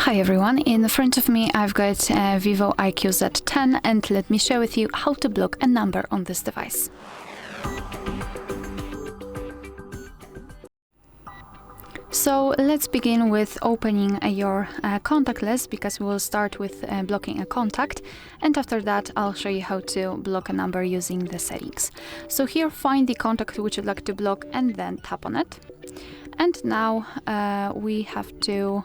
Hi everyone, in front of me I've got VIVO iQOO Z10 and let me share with you how to block a number on this device. So let's begin with opening your contact list, because we will start with blocking a contact, and after that I'll show you how to block a number using the settings. So here, find the contact which you'd like to block and then tap on it. And now we have to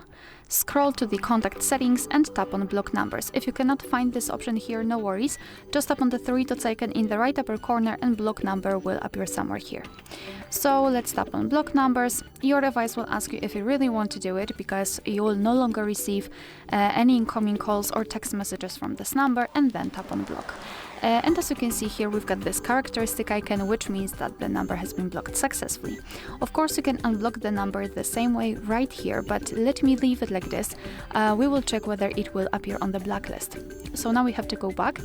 scroll to the contact settings and tap on block numbers. If you cannot find this option here, no worries. Just tap on the three dots icon in the right upper corner and block number will appear somewhere here. So let's tap on block numbers. Your device will ask you if you really want to do it, because you will no longer receive any incoming calls or text messages from this number, and then tap on block. And as you can see here, we've got this characteristic icon, which means that the number has been blocked successfully. Of course, you can unblock the number the same way right here, but let me leave it like this. We will check whether it will appear on the blacklist. So now we have to go back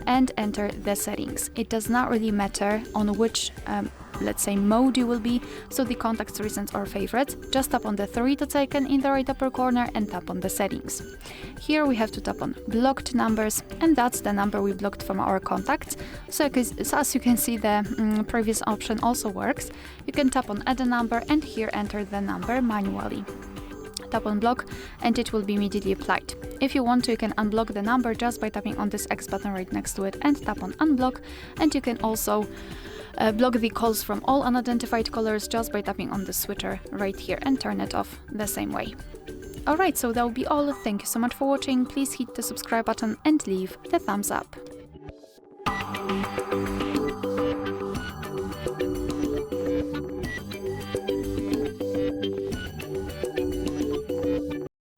and enter the settings. It does not really matter on which let's say mode you will be, so the contacts, recents or favorites. Just tap on the three dots icon in the right upper corner and tap on the settings. Here we have to tap on blocked numbers, and that's the number we blocked from our contacts. So as you can see, the previous option also works. You can tap on add a number and here enter the number manually. Tap on block and it will be immediately applied. If you want to, you can unblock the number just by tapping on this X button right next to it and tap on unblock, and you can also block the calls from all unidentified callers just by tapping on the switcher right here and turn it off the same way. Alright, so that will be all. Thank you so much for watching. Please hit the subscribe button and leave the thumbs up.